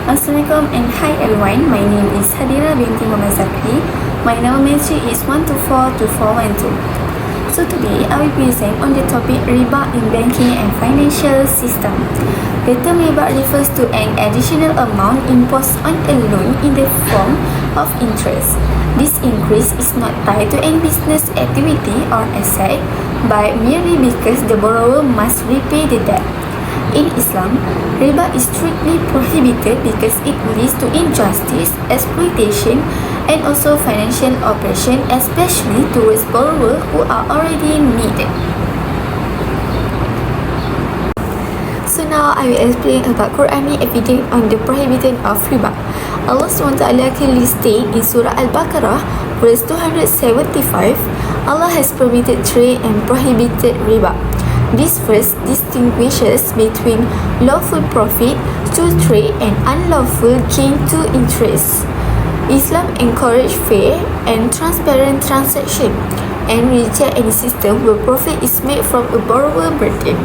Assalamualaikum and hi everyone. My name is Hadira binti Muhammad Zakri. My number matric is 1242412. So today I will present on the topic RIBA in banking and financial system. The term RIBA refers to an additional amount imposed on a loan in the form of interest. This increase is not tied to any business activity or asset, but merely because the borrower must repay the debt. In Islam, riba is strictly prohibited because it leads to injustice, exploitation, and also financial oppression, especially towards borrowers who are already needed. So now I will explain about Quranic evidence on the prohibition of riba. Allah SWT clearly states in Surah Al-Baqarah, verse 275, Allah has permitted trade and prohibited riba. This verse distinguishes between lawful profit to trade and unlawful gain to interest. Islam encourages fair and transparent transaction and rejects any system where profit is made from a borrower burden.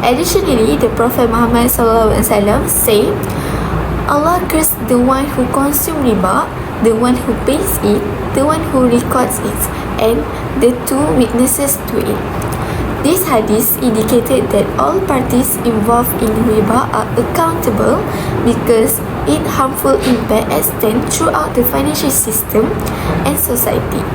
Additionally, the Prophet Muhammad SAW said, Allah cursed the one who consumes riba, the one who pays it, the one who records it, and the two witnesses to it. This hadith indicated that all parties involved in riba are accountable because its harmful impact extends throughout the financial system and society.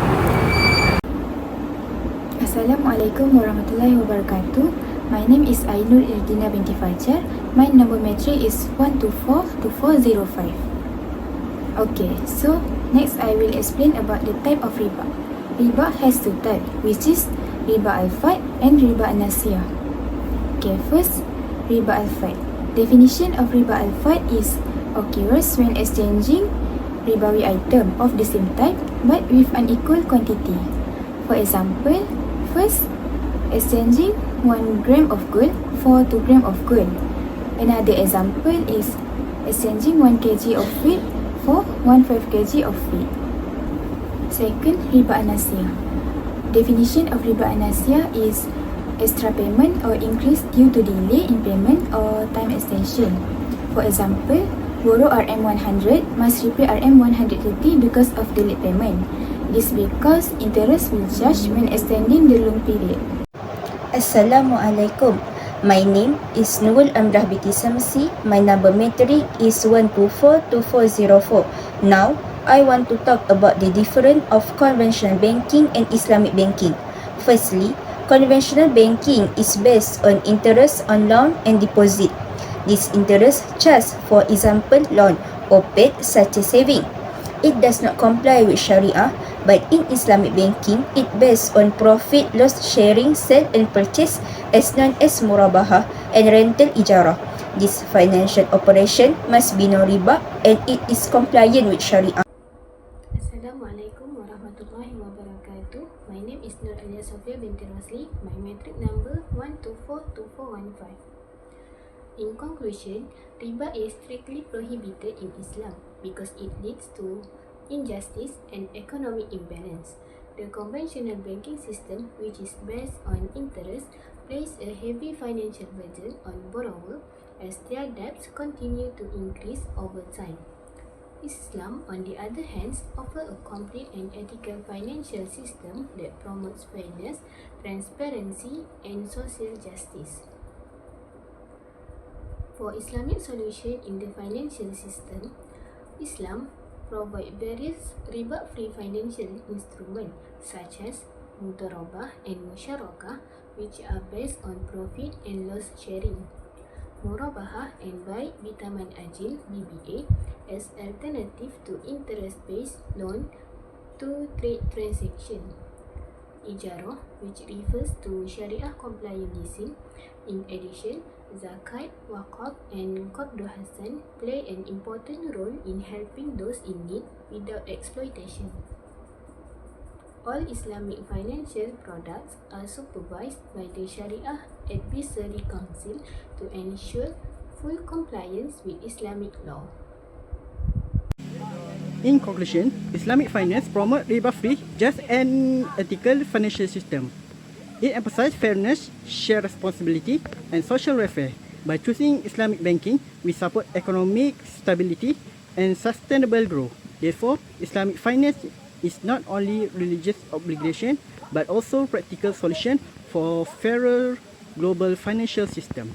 Assalamualaikum warahmatullahi wabarakatuh. My name is Ainur Irdina binti Fajar. My number matric is 1242405. Okay, so next I will explain about the type of riba. Riba has two types, which is riba al-fad and riba al-nasiyah. Okay, first, riba al-fad. Definition of riba al-fad is occurs when exchanging ribawi item of the same type but with unequal quantity. For example, first, exchanging 1 gram of gold for 2 gram of gold. Another example is exchanging 1 kg of wheat for 1/5 kg of wheat. Second, riba al-nasiyah. Definition of riba al-nasiyah is extra payment or increase due to delay in payment or time extension. For example, borrow RM100 must repay RM130 because of delayed payment. This because interest will charge when extending the loan period. Assalamualaikum. My name is Nurul Amrah binti Samsi. My number matric is 1242404. Now, I want to talk about the difference of conventional banking and Islamic banking. Firstly, conventional banking is based on interest on loan and deposit. This interest charged, for example, loan or paid such as saving. It does not comply with Sharia, but in Islamic banking, it based on profit loss sharing, sell and purchase as known as murabahah and rental ijarah. This financial operation must be no riba and it is compliant with Sharia. Assalamualaikum warahmatullahi wabarakatuh. My name is Nur Alia Sofia binti Rosli. My matric number 1242415. In conclusion, riba is strictly prohibited in Islam because it leads to injustice and economic imbalance. The conventional banking system, which is based on interest, places a heavy financial burden on borrowers as their debts continue to increase over time. Islam, on the other hand, offers a complete and ethical financial system that promotes fairness, transparency, and social justice. For Islamic solution in the financial system, Islam provides various riba-free financial instruments such as mudharabah and musyarakah, which are based on profit and loss sharing. Murabahah and buy bitaman ajil (BBA) as alternative to interest-based loan to trade transaction. Ijarah, which refers to Sharia-compliant leasing. In addition, zakat, waqaf, and qabdu hasan play an important role in helping those in need without exploitation. All Islamic financial products are supervised by the Sharia Advisory Council to ensure full compliance with Islamic law. In conclusion, Islamic finance promotes riba-free, just and ethical financial system. It emphasizes fairness, shared responsibility, and social welfare. By choosing Islamic banking, we support economic stability and sustainable growth. Therefore, Islamic finance is not only religious obligation but also practical solution for fairer global financial system.